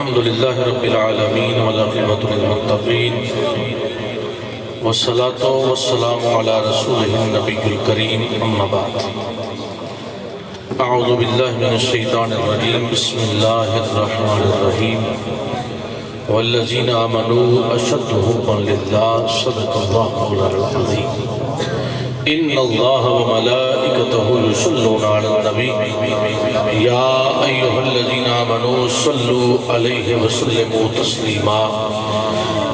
الحمد لله رب العالمين والعاقبة للمتقين والصلاة والسلام على رسوله النبي الكريم أما بعد أعوذ بالله من الشيطان الرجيم بسم الله الرحمن الرحيم والذين آمنوا أشد حبا لله صدق الله العظيم إن الله وملائكته يصلون على النبي يا أيها الذين آمنوا صلوا عليه وسلموا تسليما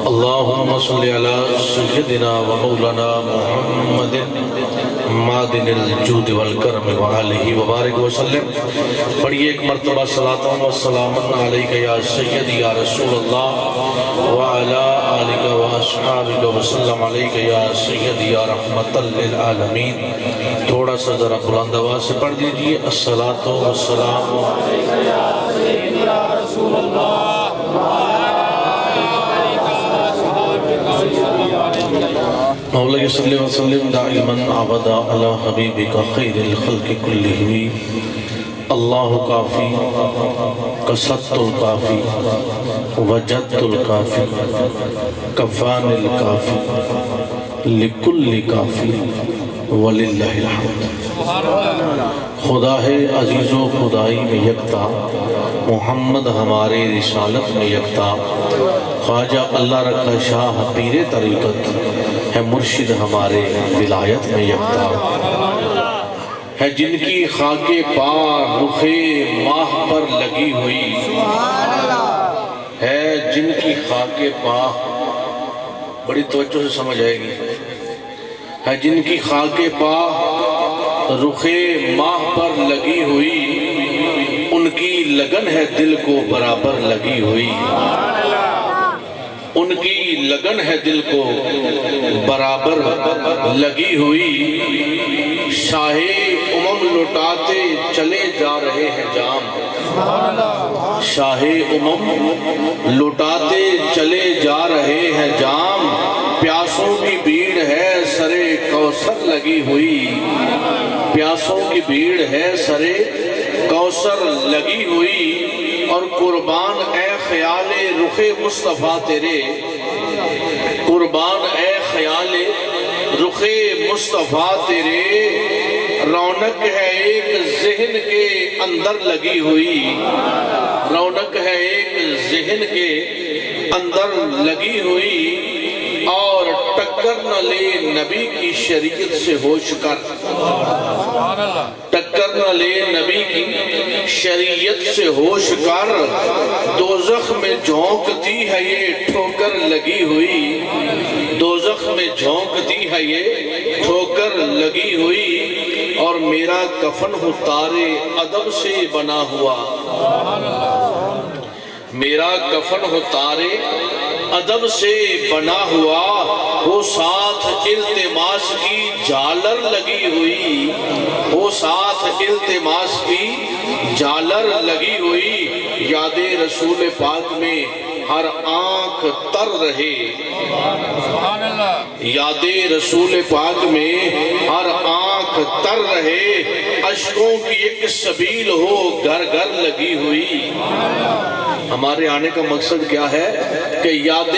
اللهم صل على سيدنا ومولانا محمد معدن الجود والکرم وآلہ وبارک وسلم. پڑھئے ایک مرتبہ صلاۃ و سلام علیک یا سیدی یا رسول اللہ وعلا آلک و اصحابک وسلم علیک یا سیدی یا رحمت للعالمین. تھوڑا سا ذرا بلند آواز سے پڑھ دیجئے الصلاۃ و السلام علیک یا سیدی یا رسول اللہ. مولا صلی اللہ علیہ وسلم دائما عبدا علی حبیبک خیر الخلق کلہم. اللہ کافی قصدت الکافی وجدت الکافی کفان الکافی لکل کافی وللہ الحمد. خدا ہے عزیز و خدائی میں یکتا، محمد ہمارے رسالت میں یکتا. خواجہ اللہ رکھا شاہ پیر طریقت ہے، مرشد ہمارے ولایت میں یکتا. ہے جن کی خاک پا رخ ماہ پر لگی ہوئی، ہے جن کی خاک پا، بڑی توجہ سے سمجھ آئے گی، ہے جن کی خاک پا رخ ماہ پر لگی ہوئی، ان کی لگن ہے دل کو برابر لگی ہوئی. ان کی لگن ہے دل کو برابر لگی ہوئی. شاہ امم لٹاتے چلے جا رہے ہیں جام، شاہ امم لٹاتے چلے جا رہے ہیں جام. پیاسوں کی بھیڑ ہے سرے کوثر لگی ہوئی، پیاسوں کی بھیڑ ہے سرے کوثر لگی ہوئی. اور قربان اے خیال رخ مصطفیٰ تیرے، قربان اے خیال رخ مصطفیٰ تیرے، رونق ہے ایک ذہن کے اندر لگی ہوئی، رونق ہے ایک ذہن کے اندر لگی ہوئی. اور ٹکر نہ لے نبی کی شریعت سے ہوش کر، ٹکر نہ لے نبی کی شریعت سے ہوش کر. دوزخ میں جھونکتی ہے یہ ٹھوکر لگی ہوئی، دوزخ میں جھونکتی ہے یہ ٹھوکر لگی ہوئی. اور میرا کفن ہو تارے ادب سے بنا ہوا، میرا کفن ہو تارے ادب سے بنا ہوا. وہ ساتھ التماس کی جالر لگی ہوئی، وہ ساتھ التماس کی جالر لگی ہوئی. یاد رسول پاک میں ہر آنکھ تر رہے، یاد رسول پاک میں ہر آنکھ تر رہے. اشکوں کی ایک سبیل ہو گھر گھر لگی ہوئی. ہمارے آنے کا مقصد کیا ہے کہ یاد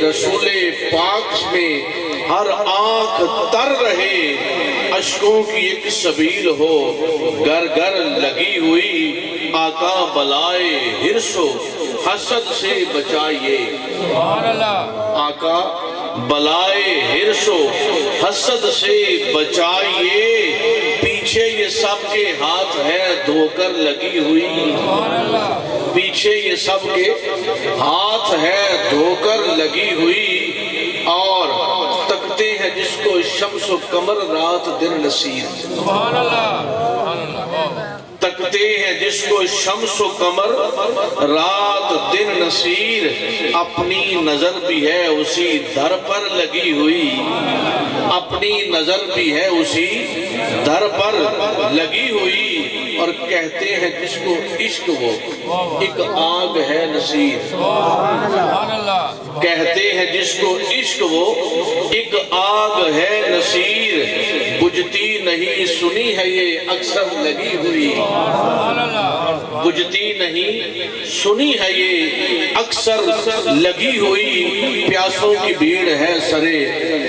رسول پاک میں ہر آنکھ تر رہے، اشکوں کی ایک سبیل ہو گھر گھر لگی ہوئی. آقا بلائے حرص و حسد سے بچائیے، آقا بلائے حرص و حسد سے بچائیے. پیچھے یہ سب کے ہاتھ ہے دھوکر لگی ہوئی، پیچھے یہ سب کے ہاتھ ہے دھوکر لگی ہوئی. اور تکتے ہیں جس کو شمس و قمر رات دن نصیر، تکتے ہیں جس کو شمس و قمر رات دن نصیر. اپنی نظر بھی ہے اسی در پر لگی ہوئی، اپنی نظر بھی ہے اسی در پر لگی ہوئی. اور کہتے ہیں جس کو عشق وہ ایک آگ ہے نصیر، کہتے ہیں جس کو عشق وہ ایک آگ ہے نصیر، بجھتی نہیں سنی ہے یہ اکثر لگی ہوئی، بجھتی نہیں سنی ہے یہ اکثر لگی ہوئی، پیاسوں کی بھیڑ ہے سرے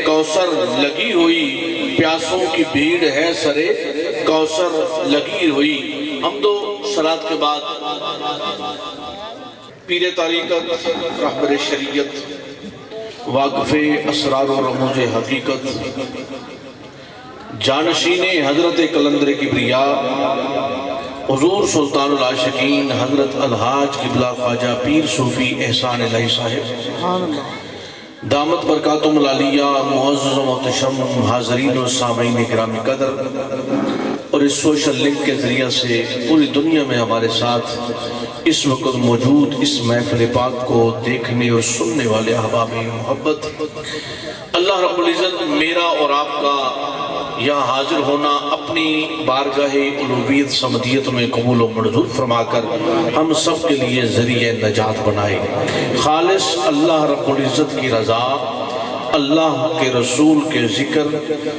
کوثر لگی ہوئی، پیاسوں کی بھیڑ ہے سرے کوثر لگی ہوئی۔ حمد و صلات کے بعد پیر طریقت، رہبر شریعت، واقف اسرار و رموز حقیقت، جانشین حضرت قلندر کبریاء حضور سلطان العاشقین حضرت الحاج قبلہ خواجہ پیر صوفی احسان الہی صاحب دامت برکاتم العالیہ، معزز و محتشم حاضرین و سامعین کرام قدر، اور اس سوشل لنک کے ذریعہ سے پوری دنیا میں ہمارے ساتھ اس وقت موجود اس محفل پاک کو دیکھنے اور سننے والے احباب محبت، اللہ رب العزت میرا اور آپ کا یہاں حاضر ہونا اپنی بارگاہ الوہیت صمدیت میں قبول و منظور فرما کر ہم سب کے لیے ذریعہ نجات بنائے۔ خالص اللہ رب العزت کی رضا، اللہ کے رسول کے ذکر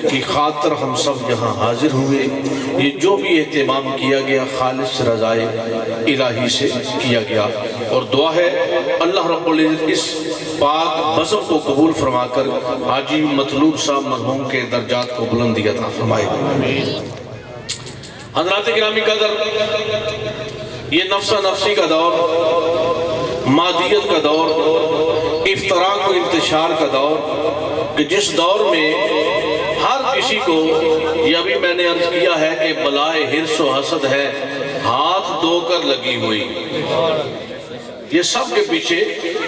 کی خاطر ہم سب یہاں حاضر ہوئے۔ یہ جو بھی اہتمام کیا گیا خالص رضائے الہی سے کیا گیا، اور دعا ہے اللہ رب العزت اس پاک بزم کو قبول فرما کر حاجی مطلوب صاحب مرحوم کے درجات کو بلندی عطا فرمائے۔ حضرات گرامی قدر، یہ نفسہ نفسی کا دور، مادیت کا دور، افتراق و انتشار کا دور، کہ جس دور میں ہر کسی کو، یہ ابھی میں نے عرض کیا ہے کہ بلائے حرص و حسد ہے ہاتھ دھو کر لگی ہوئی، یہ سب کے پیچھے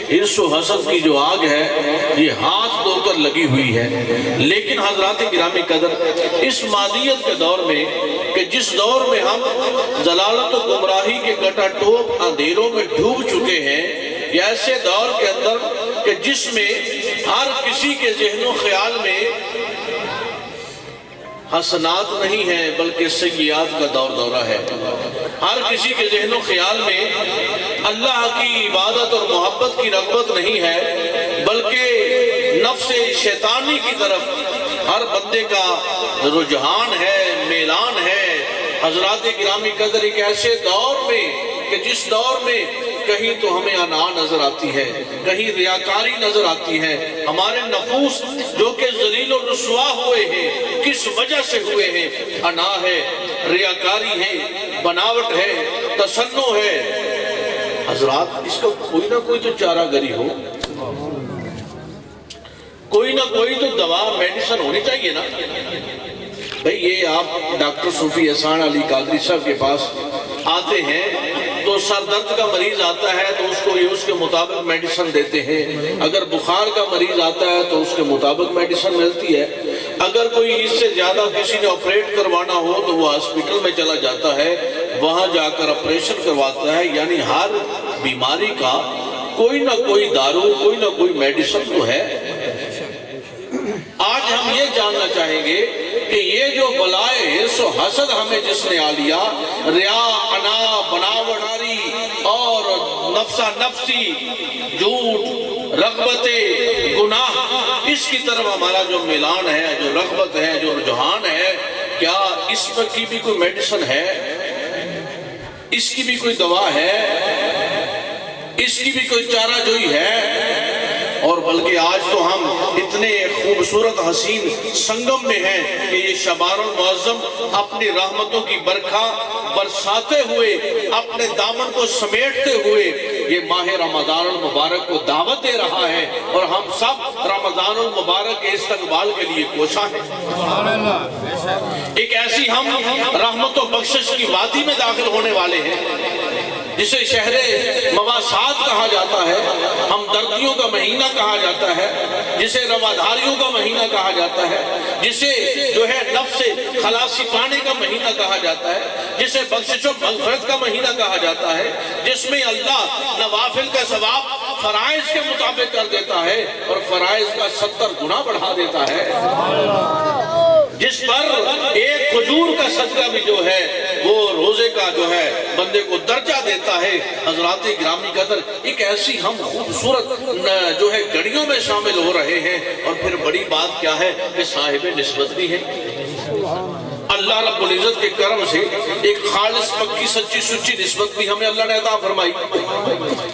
حرص و حسد کی جو آگ ہے یہ ہاتھ دھو کر لگی ہوئی ہے۔ لیکن حضرات گرامی قدر، اس مادیت کے دور میں، کہ جس دور میں ہم ضلالت و گمراہی کے گٹا ٹوپ اندھیروں میں ڈوب چکے ہیں، یہ ایسے دور کے اندر کہ جس میں ہر کسی کے ذہن و خیال میں حسنات نہیں ہیں بلکہ سیئات کا دور دورہ ہے، ہر کسی کے ذہن و خیال میں اللہ کی عبادت اور محبت کی رغبت نہیں ہے بلکہ نفس شیطانی کی طرف ہر بندے کا رجحان ہے، میلان ہے۔ حضرات گرامی قدر، ایک ایسے دور میں کہ جس دور میں کہیں تو ہمیں انا نظر آتی ہے، کہیں ریاکاری نظر آتی ہے، ہمارے نفوس جو کہ ذلیل و رسوا ہوئے ہیں کس وجہ سے ہوئے ہیں؟ انا ہے، ریاکاری ہے، بناوٹ ہے، تصنع ہے۔ حضرات اس کا کوئی نہ کوئی تو چارہ گری ہو، کوئی نہ کوئی تو دوا میڈیسن ہونی چاہیے نا بھئی۔ یہ آپ ڈاکٹر صوفی احسان علی قادری صاحب کے پاس آتے ہیں تو سر درد کا مریض آتا ہے تو اس کو یہ اس کے مطابق میڈیسن دیتے ہیں، اگر بخار کا مریض آتا ہے تو اس کے مطابق میڈیسن ملتی ہے، اگر کوئی اس سے زیادہ کسی نے آپریٹ کروانا ہو تو وہ ہاسپٹل میں چلا جاتا ہے، وہاں جا کر آپریشن کرواتا ہے۔ یعنی ہر بیماری کا کوئی نہ کوئی دارو، کوئی نہ کوئی میڈیسن تو ہے۔ آج ہم یہ جاننا چاہیں گے کہ یہ جو بلائے حرص و حسد ہمیں جس نے آ لیا، ریا، انا، بناوٹاری اور نفسہ نفسی، جھوٹ، رغبت، گناہ، اس کی طرف ہمارا جو میلان ہے، جو رغبت ہے، جو رجحان ہے، کیا اس پر کی بھی کوئی میڈیسن ہے؟ اس کی بھی کوئی دوا ہے؟ اس کی بھی کوئی چارہ جوئی ہے؟ اور بلکہ آج تو ہم اتنے خوبصورت حسین سنگم میں ہیں کہ یہ شبان المعظم اپنی رحمتوں کی برکھا برساتے ہوئے، اپنے دامن کو سمیٹتے ہوئے یہ ماہ رمضان المبارک کو دعوت دے رہا ہے، اور ہم سب رمضان المبارک کے استقبال کے لیے کوشاں ہیں۔ ایک ایسی ہم رحمت و بخشش کی وادی میں داخل ہونے والے ہیں جسے شہر مواسات کہا جاتا ہے، ہمدردیوں کا مہینہ کہا جاتا ہے، جسے رواداریوں کا مہینہ کہا جاتا ہے، جسے جو ہے نفس خلاصی پانے کا مہینہ کہا جاتا ہے، جسے بخشش و مغفرت کا مہینہ کہا جاتا ہے، جس میں اللہ نوافل کا ثواب فرائض کے مطابق کر دیتا ہے اور فرائض کا 70 گنا بڑھا دیتا ہے، جس پر ایک کھجور کا صدقہ بھی جو ہے وہ روزے کا جو ہے بندے کو درجہ دیتا ہے۔ حضرات گرامی قدر، ایک ایسی ہم خوبصورت جو ہے گھڑیوں میں شامل ہو رہے ہیں، اور پھر بڑی بات کیا ہے کہ صاحب نسبت بھی ہے۔ اللہ رب العزت کے کرم سے ایک خالص پکی سچی سچی نسبت بھی ہمیں اللہ نے عطا فرمائی،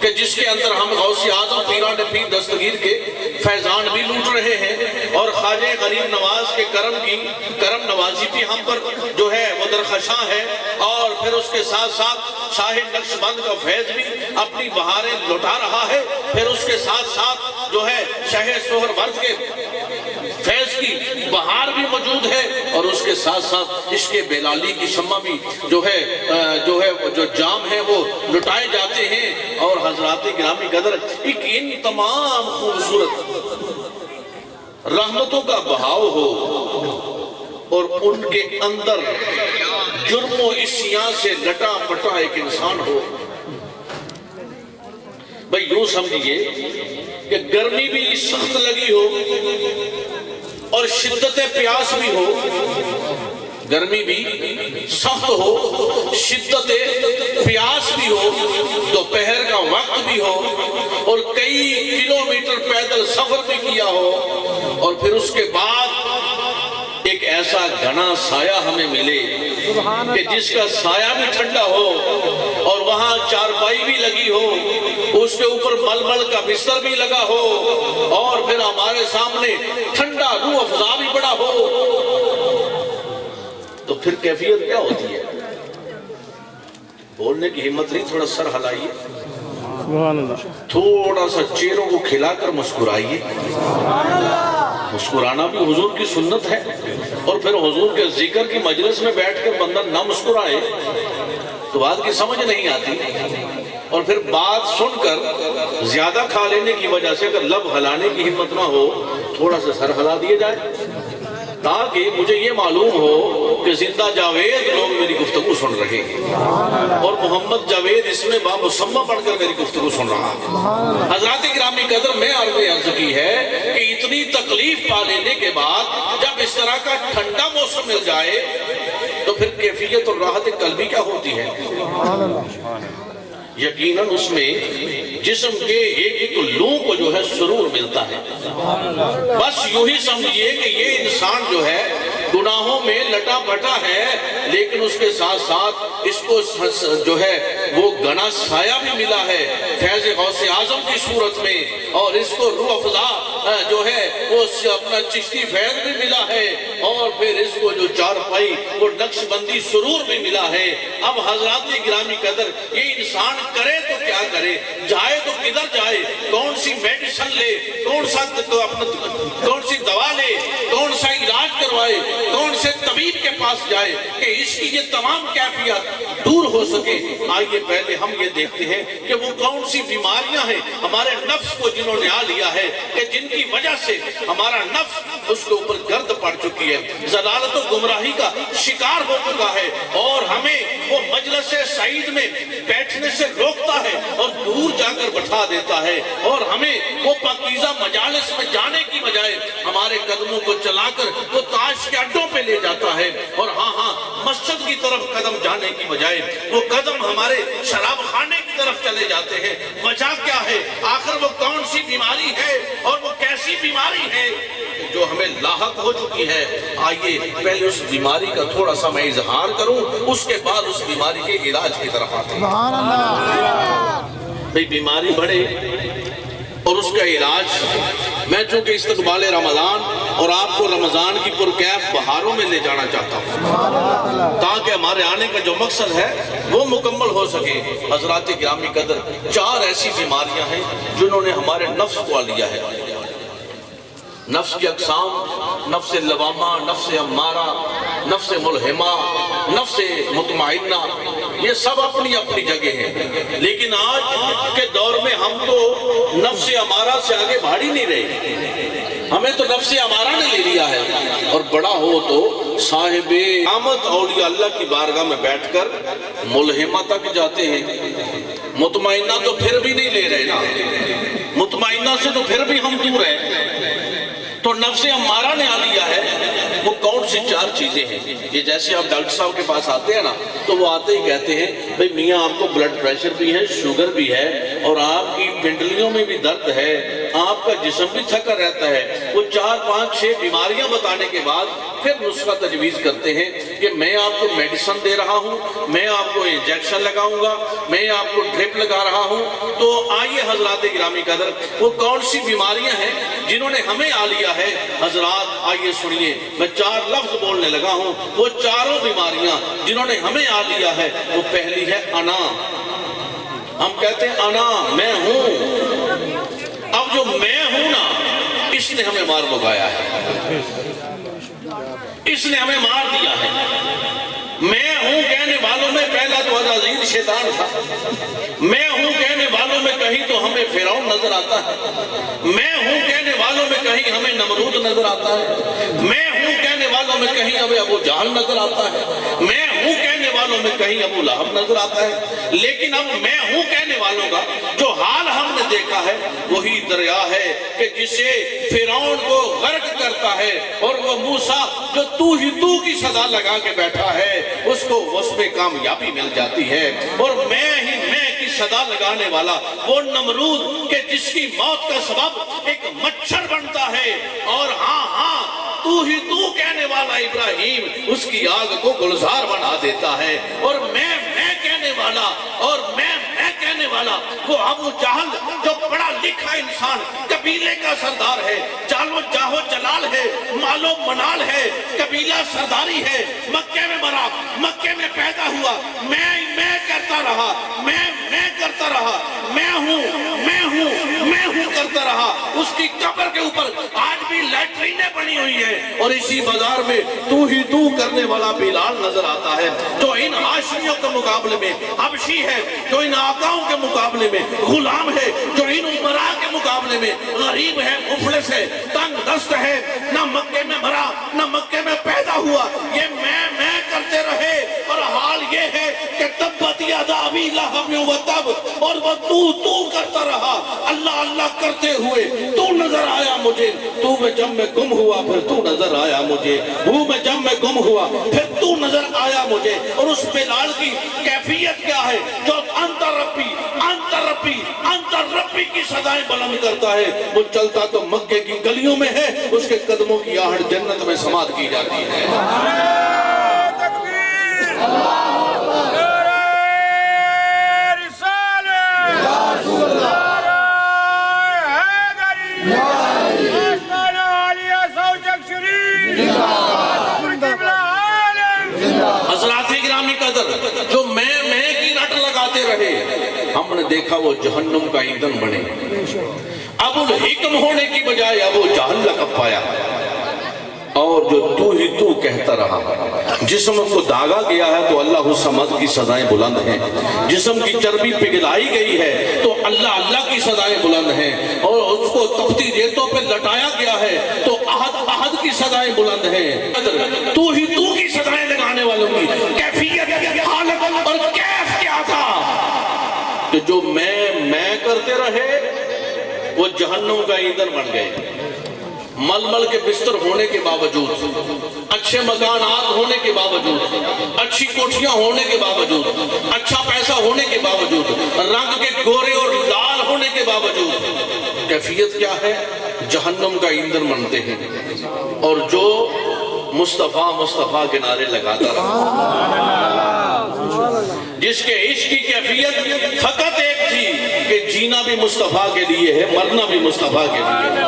کہ جس کے اندر ہم غوث اعظم پیران پیر دستگیر کے فیضان بھی لوٹ رہے ہیں، اور خواجہ غریب نواز کے کرم نوازی بھی ہم پر جو ہے وہ درخشاں ہے، اور پھر اس کے ساتھ ساتھ شاہ نقشبند کا فیض بھی اپنی بہاریں لوٹا رہا ہے، پھر اس کے ساتھ ساتھ جو ہے شاہ سہرورد کے فیض کی بہار بھی موجود ہے، اور اس کے ساتھ ساتھ عشق بلالی کی شمع بھی جو جام ہے وہ لٹائے جاتے ہیں۔ اور حضرات گرامی قدر، ایک ان تمام خوبصورت رحمتوں کا بہاؤ ہو، اور ان کے اندر جرم و عصیاں سے لٹا پٹا ایک انسان ہو۔ بھئی یوں سمجھئے کہ گرمی بھی سخت لگی ہو اور شدت پیاس بھی ہو، گرمی بھی سخت ہو، شدت پیاس بھی ہو، دوپہر کا وقت بھی ہو، اور کئی کلومیٹر پیدل سفر بھی کیا ہو، اور پھر اس کے بعد ایک ایسا گھنا سایہ ہمیں ملے کہ جس کا سایہ بھی ٹھنڈا ہو، اور وہاں چارپائی بھی لگی ہو، اس کے اوپر ململ کا بستر بھی لگا ہو، اور پھر ہمارے سامنے ٹھنڈا روح افزا بھی پڑا ہو، تو پھر کیفیت کیا ہوتی ہے؟ بولنے کی ہمت نہیں، تھوڑا سر ہلائیے، تھوڑا سا چہروں کو کھلا کر مسکرائیے۔ مسکرانا بھی حضور کی سنت ہے، اور پھر حضور کے ذکر کی مجلس میں بیٹھ کر بندہ نہ مسکرائے تو بات کی سمجھ نہیں آتی، اور پھر بات سن کر زیادہ کھا لینے کی وجہ سے اگر لب ہلانے کی ہمت نہ ہو، تھوڑا سا سر ہلا دیے جائے، تاکہ مجھے یہ معلوم ہو کہ زندہ جاوید لوگ میری گفتگو سن رہے ہیں، اور محمد جاوید اس میں بامسمہ پڑھ کر میری گفتگو سن رہا ہے۔ حضرات گرامی قدر، میں عرض کی ہے کہ اتنی تکلیف پا لینے کے بعد جب اس طرح کا ٹھنڈا موسم مل جائے تو پھر کیفیت اور راحت قلبی کیا ہوتی ہے؟ یقیناً اس میں جسم کے ایک ایک لو کو جو ہے سرور ملتا ہے۔ بس یوں ہی سمجھئے کہ یہ انسان جو ہے گناہوں میں لٹا پٹا ہے، لیکن اس کے ساتھ ساتھ اس کو جو ہے وہ گھنا سایہ بھی ملا ہے فیض غوث اعظم کی صورت میں، اور اس کو روح افزا جو ہے وہ اپنا چشتی فیض بھی ملا ہے، اور پھر اس کو جو چارپائی وہ نقش بندی سرور بھی ملا ہے۔ اب حضرات گرامی قدر، یہ انسان کرے تو کیا کرے، جائے تو کدھر جائے، کون سی میڈیسن لے، کون سی دوا لے، کون سا علاج کروائے، کون سے طبیب کے پاس جائے کہ اس کی یہ تمام کیفیت دور ہو سکے۔ آئیے پہلے ہم یہ دیکھتے ہیں کہ وہ کون سی بیماریاں ہیں ہمارے نفس کو جنہوں نے آ لیا ہے، کہ جن کی وجہ سے ہمارا نفس اس کے اوپر گرد پڑ چکی ہے، ضلالت و گمراہی کا شکار ہو چکا ہے، اور ہمیں وہ مجلس سعید میں بیٹھنے سے روکتا ہے اور دور جا کر بٹھا دیتا ہے، اور ہمیں وہ پاکیزہ مجالس میں جانے کی بجائے ہمارے قدموں کو چلا کر وہ تاش کے اڈوں پہ لے جاتا ہے، اور مسجد کی طرف قدم جانے کی بجائے وہ قدم ہمارے شراب خانے کی طرف چلے جاتے ہیں۔ وجہ کیا ہے؟ آخر وہ کون سی بیماری ہے، اور وہ کیسی بیماری ہے جو ہمیں لاحق ہو چکی ہے؟ آئیے پہلے اس بیماری کا تھوڑا سا میں اظہار کروں، اس کے بعد اس بیماری کے علاج کی طرف آتے ہیں۔ بھئی بیماری بڑھے اور اس کا علاج، میں چونکہ استقبال رمضان اور آپ کو رمضان کی پرکیف بہاروں میں لے جانا چاہتا ہوں تاکہ ہمارے آنے کا جو مقصد ہے وہ مکمل ہو سکے۔ حضرات گرامی قدر، 4 ایسی بیماریاں ہیں جنہوں نے ہمارے نفس کو آ لیا ہے۔ نفس کی اقسام: نفس لوامہ، نفس امارہ، نفس ملہمہ، نفس مطمئنہ، یہ سب اپنی اپنی جگہ ہیں، لیکن آج کے دور میں ہم تو نفس امارہ سے آگے بڑھ ہی نہیں رہے، ہمیں تو نفس امارہ نے لے لیا ہے، اور بڑا ہو تو صاحب آمد اولیاء اللہ کی بارگاہ میں بیٹھ کر ملہمہ تک جاتے ہیں۔ مطمئنہ تو پھر بھی نہیں لے رہے نا، مطمئنہ سے تو پھر بھی ہم دور ہیں، تو نفس امارہ نے آ لیا ہے۔ وہ کون سی 4 چیزیں ہیں. یہ جیسے آپ ڈاکٹر صاحب کے پاس آتے ہیں نا تو وہ آتے ہی کہتے ہیں بھئی میاں آپ کو بلڈ پریشر بھی ہے, شوگر بھی ہے, اور آپ کی پنڈلیوں میں بھی درد ہے, آپ کا جسم بھی تھکا رہتا ہے. وہ 4 5 6 بیماریاں بتانے کے بعد پھر نسخہ تجویز کرتے ہیں کہ میں آپ کو میڈیسن دے رہا ہوں, میں آپ کو انجیکشن لگاؤں گا, میں آپ کو ڈرپ لگا رہا ہوں. تو آئیے حضرات گرامی قدر, وہ کون سی بیماریاں ہیں جنہوں نے ہمیں آ لیا ہے. حضرات آئیے سنیے, میں 4 لفظ بولنے لگا ہوں. وہ 4 بیماریاں جنہوں نے ہمیں آ لیا ہے, وہ پہلی ہے انا. ہم کہتے ہیں انا, میں ہوں. اب جو میں ہوں نا, اس نے ہمیں مار بگایا ہے, اس نے ہمیں مار دیا ہے. میں ہوں کہنے والوں میں پہلا تو عزازیل شیطان تھا. میں ہوں کہنے والوں میں کہیں تو ہمیں فرعون نظر آتا ہے. میں ہوں کہنے والوں میں کہیں ہمیں نمرود نظر آتا ہے. میں ہوں کہنے والوں میں کہیں ہمیں ابو جہل نظر آتا ہے. میں ہوں کہنے والوں میں کہیں ابو لہب نظر آتا ہے. لیکن اب میں ہوں کہنے والوں کا جو حال ہم نے دیکھا ہے وہی دریا ہے کہ جسے فرعون کو غرق کرتا ہے, اور وہ موسیٰ جو تو ہی تو کی صدا لگا کے بیٹھا ہے اس کو وصف کامیابی مل جاتی ہے. اور میں ہی میں کی صدا لگانے والا وہ نمرود کہ جس کی موت کا سبب ایک مچھر بنتا ہے, اور ہاں تو ہی تو کہنے والا ابراہیم اس کی آگ کو گلزار بنا دیتا ہے. اور میں کہنے والا, اور میں کہنے والا وہ ابو جہل جو بڑا لکھا انسان, قبیلے کا سردار ہے, چالو جاہو جلال ہے, مالو منال ہے, قبیلہ سرداری ہے, مکے میں مرا, مکے میں پیدا ہوا, میں کرتا رہا, میں کرتا رہا, میں ہوں کرتا رہا. اس کی قبر کے اوپر آج بھی لیٹرینیں بنی ہوئی ہیں, اور اسی بازار میں تو ہی تو کرنے والا بلال نظر آتا ہے, جو ان ہاشمیوں کے مقابلے میں حبشی ہے, جو ان آقاؤں کے مقابلے میں غلام ہے, جو ان عمراء کے مقابلے میں غریب ہے, مفلس ہے, تنگ دست ہے, نہ مکے میں مرا نہ مکے میں پیدا ہوا. یہ میں کرتے رہے, اور حال یہ ہے کہ تبت یدا ابی لہب وتب, اور وہ تو کرتا رہا. اللہ کرتے ہوئے تو نظر آیا مجھے, تو میں جب میں گم ہوا پھر تو نظر آیا مجھے, وہ میں جب میں گم ہوا پھر تو نظر آیا مجھے. اور اس بلال کی کیفیت کیا ہے جو انتر ربی کی صدائیں بلند کرتا ہے. وہ چلتا تو مکے کی گلیوں میں ہے, اس کے قدموں کی آہٹ جنت میں سماعت کی جاتی ہے. حضرات گرامی قدر, جو میں کی رٹ لگاتے رہے, ہم نے دیکھا وہ جہنم کا ایندھن بنے. ابو الحکم ہونے کی بجائے ابو جہل لقب پایا. اور جو تو ہی تو کہتا رہا, جسم کو داغا گیا ہے تو اللہ الصمد کی صدائیں بلند ہیں. جسم کی چربی پگھلائی گئی ہے تو اللہ کی صدائیں بلند ہیں. اور اس کو تپتی ریتوں پہ لٹایا گیا ہے تو احد کی صدائیں بلند ہیں. تو ہی تو کی صدائیں لگانے والوں کی کیفیت, حالت اور کیف کیا تھا کہ جو میں کرتے رہے وہ جہنم کا ایندھن بن گئے. ململ کے بستر ہونے کے باوجود, اچھے مکانات ہونے کے باوجود, اچھی کوٹھیاں ہونے کے باوجود, اچھا پیسہ ہونے کے باوجود, رنگ کے گورے اور لال ہونے کے باوجود, کیفیت کیا ہے؟ جہنم کا ایندھن بنتے ہیں. اور جو مصطفیٰ کے نعرے لگاتا رہا, جس کے عشق کی کیفیت فقط ایک تھی کہ جینا بھی مصطفیٰ کے لیے ہے, مرنا بھی مصطفیٰ کے لیے ہے.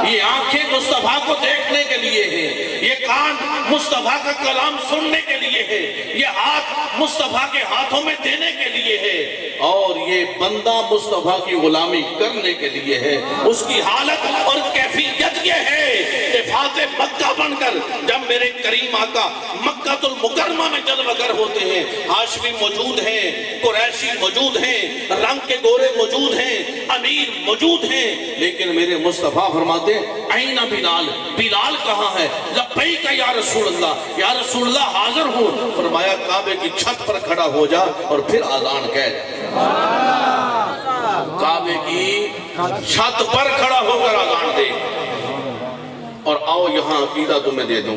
یہ آنکھیں مصطفیٰ کو دیکھنے کے لیے ہیں, یہ کان مصطفیٰ کا کلام سننے کے لیے ہے, یہ ہاتھ مصطفیٰ کے ہاتھوں میں دینے کے لیے ہے, اور یہ بندہ مصطفیٰ کی غلامی کرنے کے لیے ہے. اس کی حالت اور کیفیت یہ ہے کہ فاتح مکہ بن کر جب میرے کریم آقا مکہ المکرمہ میں جلوہ گر ہوتے ہیں, ہاشمی موجود ہیں, قریشی موجود ہیں, رنگ کے گورے موجود ہیں, امیر موجود ہیں, لیکن میرے مصطفیٰ فرماتے اینا بلال کہاں ہے؟ لبیک یا رسول اللہ, یا رسول اللہ حاضر ہوں. فرمایا کعبے کی چھت پر کھڑا ہو جا اور پھر اذان کہہ. کعبے کی چھت پر کھڑا ہو کر اذان دے, اور آؤ یہاں عقیدہ تمہیں دے دوں.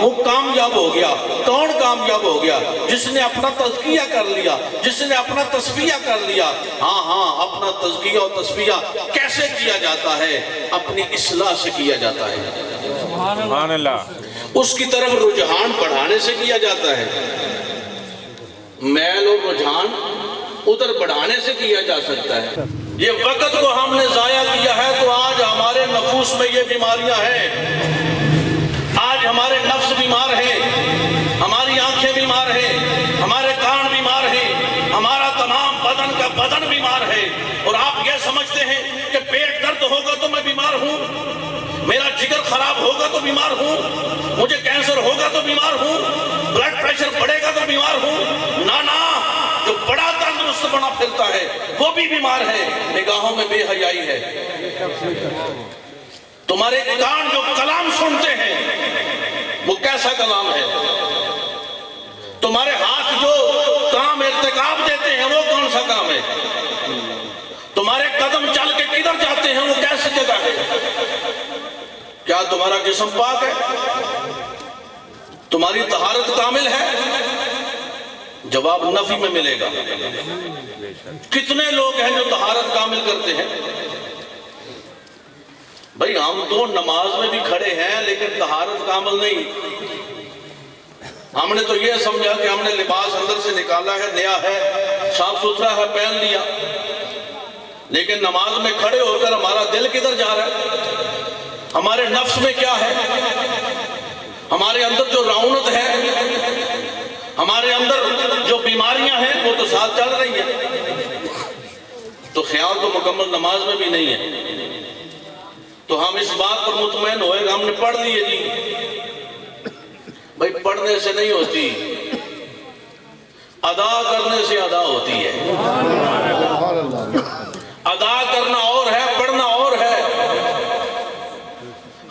وہ کامیاب ہو گیا۔ کون کامیاب ہو گیا؟ جس نے اپنا تزکیہ کر لیا، جس نے اپنا تصفیہ کر لیا۔ ہاں اپنا تزکیہ اور تصفیہ کیسے کیا جاتا ہے؟ اپنی اصلاح سے کیا جاتا ہے، سبحان اللہ، اس کی طرف رجحان بڑھانے سے کیا جاتا ہے، میل اور رجحان ادھر بڑھانے سے کیا جا سکتا ہے۔ یہ وقت کو ہم نے ضائع کیا ہے تو آج ہمارے نفوس میں یہ بیماریاں ہیں، آج ہمارے نفس بیمار ہیں، ہماری آنکھیں بیمار ہیں، ہمارے کان بیمار ہیں، ہمارا تمام بدن کا بدن بیمار ہے، اور آپ یہ سمجھتے ہیں کہ پیٹ درد ہوگا تو میں بیمار ہوں، میرا جگر خراب ہوگا تو بیمار ہوں، مجھے کینسر ہوگا تو بیمار ہوں، بلڈ پریشر بڑھے گا تو بیمار ہوں۔ نہ جو بڑا تندرست بنا پھرتا ہے وہ بھی بیمار ہے، نگاہوں میں بے حیائی ہے۔ تمہارے کان جو کلام سنتے ہیں وہ کیسا کلام ہے؟ تمہارے ہاتھ جو کام ارتکاب دیتے ہیں وہ کون سا کام ہے؟ تمہارے قدم چل کے کدھر جاتے ہیں وہ کیسی جگہ ہے؟ کیا تمہارا جسم پاک ہے؟ تمہاری طہارت کامل ہے؟ جواب نفی میں ملے گا۔ کتنے لوگ ہیں جو طہارت کامل کرتے ہیں؟ بھئی ہم تو نماز میں بھی کھڑے ہیں لیکن طہارت کامل نہیں۔ ہم نے تو یہ سمجھا کہ ہم نے لباس اندر سے نکالا ہے، نیا ہے، صاف ستھرا ہے، پہن لیا، لیکن نماز میں کھڑے ہو کر ہمارا دل کدھر جا رہا ہے؟ ہمارے نفس میں کیا ہے؟ ہمارے اندر جو رعونت ہے، ہمارے اندر جو بیماریاں ہیں وہ تو ساتھ چل رہی ہیں، تو خیال تو مکمل نماز میں بھی نہیں ہے۔ تو ہم اس بات پر مطمئن ہوئے کہ ہم نے پڑھ لیے جی۔ بھائی پڑھنے سے نہیں ہوتی، ادا کرنے سے ادا ہوتی ہے۔ ادا کرنا اور ہے، پڑھنا اور ہے۔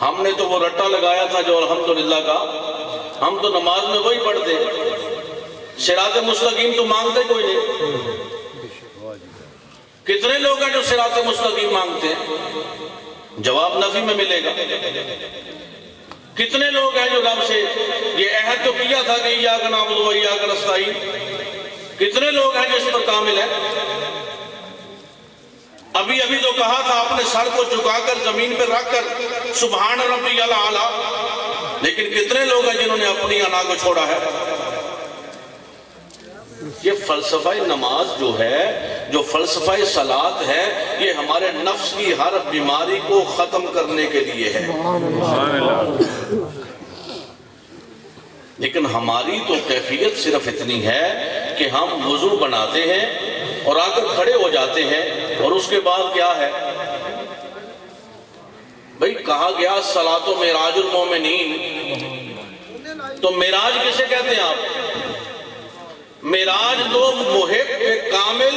ہم نے تو وہ رٹا لگایا تھا جو الحمدللہ کا، ہم تو نماز میں وہی پڑھتے، صراط مستقیم تو مانگتے کوئی نہیں۔ کتنے لوگ ہیں جو صراط مستقیم مانگتے ہیں؟ جواب نفی میں ملے گا۔ کتنے لوگ ہیں جو رب سے یہ عہد تو کیا تھا کہ ایاک نعبد و ایاک نستعین، کتنے لوگ ہیں جو اس پر کامل ہیں؟ ابھی تو کہا تھا اپنے سر کو جھکا کر زمین پہ رکھ کر سبحان ربی الاعلیٰ، لیکن کتنے لوگ ہیں جنہوں نے اپنی انا کو چھوڑا ہے؟ یہ فلسفہ نماز جو ہے، جو فلسفہ صلاۃ ہے، یہ ہمارے نفس کی ہر بیماری کو ختم کرنے کے لیے ہے۔ لیکن ہماری تو کیفیت صرف اتنی ہے کہ ہم وضو بناتے ہیں اور آ کر کھڑے ہو جاتے ہیں، اور اس کے بعد کیا ہے؟ بھئی کہا گیا صلاۃ و معراج المومنین، تو معراج کسے کہتے ہیں آپ؟ معراج تو محب کامل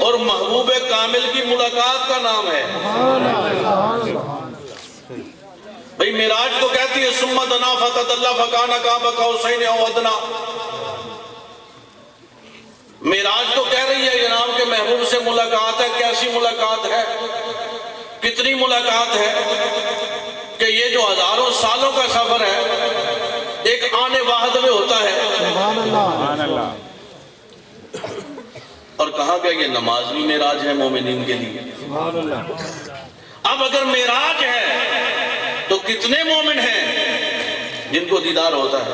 اور محبوب کامل کی ملاقات کا نام ہے۔ بھئی معراج تو کہتی ہے ثم دنا فتدلی فکان قاب قوسین او ادنی، معراج تو کہہ رہی ہے جناب کہ محبوب سے ملاقات ہے۔ کیسی ملاقات ہے؟ کتنی ملاقات ہے کہ یہ جو ہزاروں سالوں کا سفر ہے ایک آنے واحد میں ہوتا ہے۔ سبحان اللہ۔ اور کہا گیا یہ نماز بھی معراج ہے مومنین کے لیے۔ اب اگر معراج ہے تو کتنے مومن ہیں جن کو دیدار ہوتا ہے؟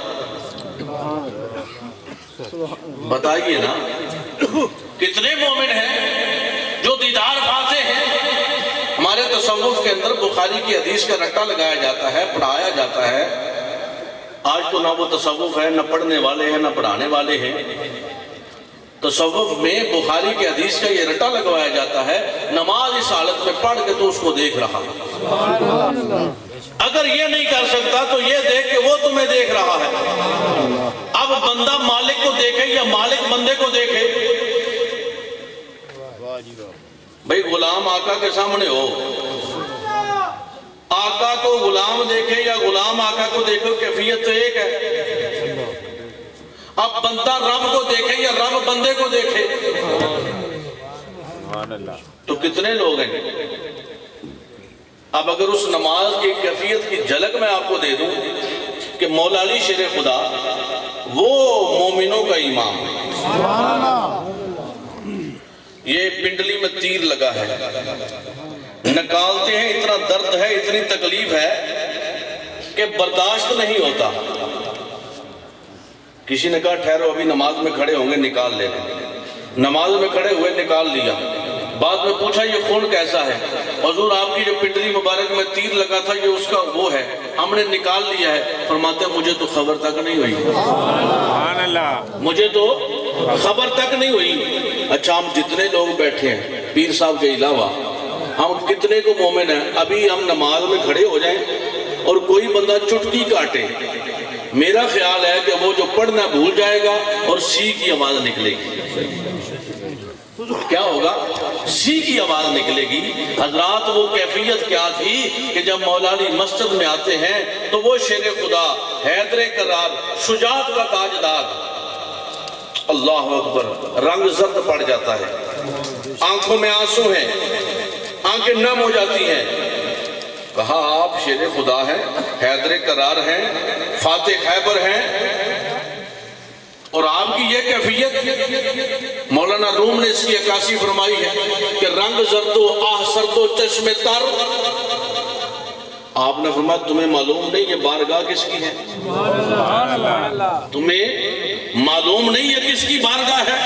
بتائیے نا، کتنے مومن ہیں جو دیدار پاتے ہیں؟ ہمارے تصوف کے اندر بخاری کی حدیث کا رٹا لگایا جاتا ہے، پڑھایا جاتا ہے۔ آج تو نہ وہ تصوف ہے، نہ پڑھنے والے ہیں، نہ پڑھانے والے ہیں۔ تصوف میں بخاری کی حدیث کا یہ رٹا لگوایا جاتا ہے، نماز اس حالت میں پڑھ کے تو اس کو دیکھ رہا۔ اگر یہ نہیں کر سکتا تو یہ دیکھ کہ وہ تمہیں دیکھ رہا ہے۔ اب بندہ مالک کو دیکھے یا مالک بندے کو دیکھے؟ بھئی غلام آقا کے سامنے ہو، آقا کو غلام دیکھے یا غلام آقا کو دیکھو، کیفیت تو ایک ہے۔ اب بندہ رب کو دیکھے یا رب بندے کو دیکھے؟ تو کتنے لوگ ہیں؟ اب اگر اس نماز کی کیفیت کی جھلک میں آپ کو دے دوں کہ مولا علی شیر خدا وہ مومنوں کا امام ہے۔ یہ پنڈلی میں تیر لگا ہے، نکالتے ہیں، اتنا درد ہے، اتنی تکلیف ہے کہ برداشت نہیں ہوتا۔ کسی نے کہا ٹھہرو ابھی نماز میں کھڑے ہوں گے نکال لیتے، نماز میں کھڑے ہوئے نکال لیا۔ بعد میں پوچھا یہ خون کیسا ہے؟ حضور آپ کی جو پنڈلی مبارک میں تیر لگا تھا یہ اس کا وہ ہے، ہم نے نکال لیا ہے۔ فرماتے ہیں مجھے تو خبر تک نہیں ہوئی، سبحان اللہ، مجھے تو خبر تک نہیں ہوئی۔ اچھا ہم جتنے لوگ بیٹھے ہیں پیر صاحب کے علاوہ ہم کتنے کو مومن ہیں؟ ابھی ہم نماز میں کھڑے ہو جائیں اور کوئی بندہ چٹکی کاٹے، میرا خیال ہے کہ وہ جو پڑھنا بھول جائے گا اور سی کی آواز نکلے گی۔ کیا ہوگا؟ سی کی آواز نکلے گی۔ حضرات وہ کیفیت کیا تھی کہ جب مولا علی مسجد میں آتے ہیں تو وہ شیر خدا حیدر کرار شجاعت کا تاجدار، اللہ اکبر، رنگ زرد پڑ جاتا ہے، آنکھوں میں آنسو ہیں، آنکھیں نم ہو جاتی ہیں۔ کہا آپ شیر خدا ہیں، حیدر کرار ہیں، فاتح خیبر ہیں، اور آپ کی یہ کیفیت؟ مولانا روم نے اس کی عکاسی فرمائی ہے کہ رنگ زرد و آہ سرد و چشم تر۔ آپ نے فرمایا تمہیں معلوم نہیں یہ بارگاہ کس کی ہے؟ تمہیں معلوم نہیں یہ کس کی بارگاہ ہے؟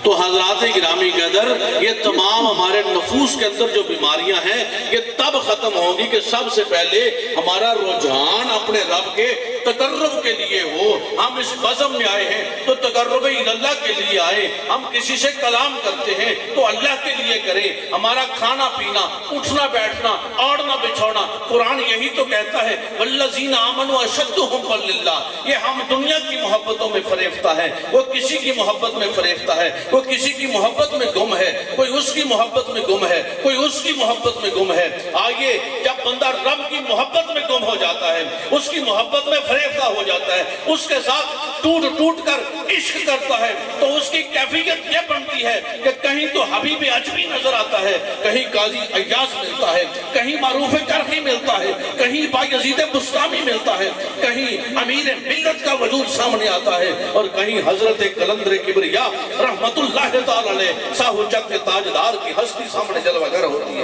تو حضرات گرامی قدر یہ تمام ہمارے نفوس کے اندر جو بیماریاں ہیں یہ تب ختم ہوں گی کہ سب سے پہلے ہمارا رجحان اپنے رب کے تقرب کے لیے ہو۔ ہم اس بزم میں آئے ہیں تو تقرب اللہ کے لیے آئے، ہم کسی سے کلام کرتے ہیں تو اللہ کے لیے کریں۔ ہمارا کھانا پینا، اٹھنا بیٹھنا، اوڑھنا بچھونا، قرآن یہی تو کہتا ہے والذین آمنوا اشد حبا للہ۔ یہ ہم دنیا کی محبتوں میں فریفتہ ہے، وہ کسی کی محبت میں فریفتہ ہے، وہ کسی کی محبت میں گم ہے، کوئی اس کی محبت میں گم ہے، کوئی اس کی محبت میں گم ہے۔ آئیے جب بندہ رب کی محبت میں گم ہو جاتا ہے، اس کی محبت میں فریفتہ ہو جاتا ہے، اس کے ساتھ ٹوٹ ٹوٹ کر عشق کرتا ہے تو اس کی کیفیت یہ بنتی ہے کہ کہیں تو حبیب عجمی نظر آتا ہے، کہیں قاضی ایاز ملتا ہے، کہیں معروف کرخی ملتا ہے، کہیں بایزید بستامی ملتا ہے، کہیں امیر ملت کا وجود سامنے آتا ہے، اور کہیں حضرت قلندر کبریا رحمت اللہ تعالی علیہ ساہو جگ کے تاجدار کی ہستی سامنے جلوہ گر ہوتی ہے۔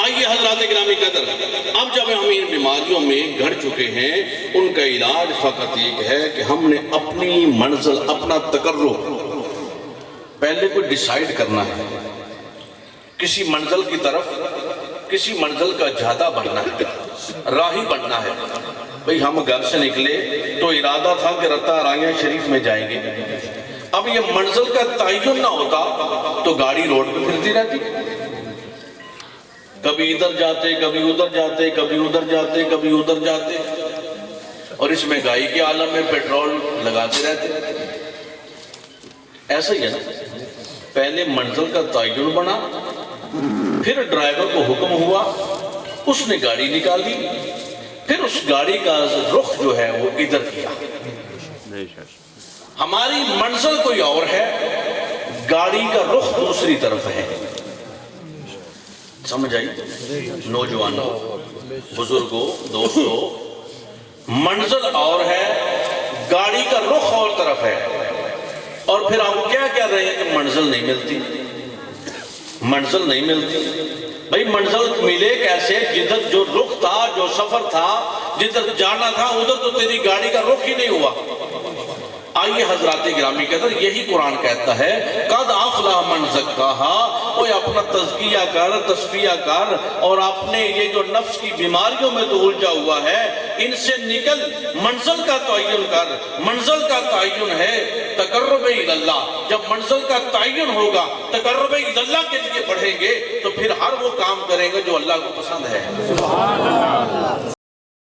آئیے حضرات گرامی قدر، اب جب ہم ان بیماریوں میں گھڑ چکے ہیں ان کا علاج فقط ایک ہے کہ ہم نے اپنی منزل، اپنا تقرب پہلے کوئی ڈیسائیڈ کرنا ہے، کسی منزل کی طرف، کسی منزل کا جادہ بننا ہے، راہی بننا ہے۔ بھئی ہم گھر سے نکلے تو ارادہ تھا کہ رتا رائیاں شریف میں جائیں گے، اب یہ منزل کا تعین نہ ہوتا تو گاڑی روڈ پہ پھرتی رہتی، کبھی ادھر جاتے، کبھی ادھر جاتے، کبھی ادھر جاتے، کبھی ادھر جاتے، اور اس مہنگائی کے عالم میں پیٹرول لگاتے رہتے۔ ایسا ہی ہے نا، پہلے منزل کا تعین بنا، پھر ڈرائیور کو حکم ہوا، اس نے گاڑی نکالی، پھر اس گاڑی کا رخ جو ہے وہ ادھر کیا۔ ہماری منزل کوئی اور ہے، گاڑی کا رخ دوسری طرف ہے۔ سمجھ آئی؟ نوجوانوں، بزرگوں، دوستوں، منزل اور ہے، گاڑی کا رخ اور طرف ہے، اور پھر ہم کیا کہہ رہے ہیں کہ منزل نہیں ملتی، منزل نہیں ملتی۔ بھئی منزل ملے کیسے؟ جدھر جو رخ تھا، جو سفر تھا، جدھر جانا تھا ادھر تو تیری گاڑی کا رخ ہی نہیں ہوا۔ آئیے حضرات گرامی کے اندر یہی قرآن کہتا ہے قد افلح من زکاہا، اوہ اپنا تزکیہ کر، تصفیہ کر، اور اپنے یہ جو نفس کی بیماریوں میں تو الجھا ہوا ہے ان سے نکل، منزل کا تعین کر۔ منزل کا تعین ہے تقرب اللہ۔ جب منزل کا تعین ہوگا، تقرب اللہ کے لیے بڑھیں گے تو پھر ہر وہ کام کریں گے جو اللہ کو پسند ہے۔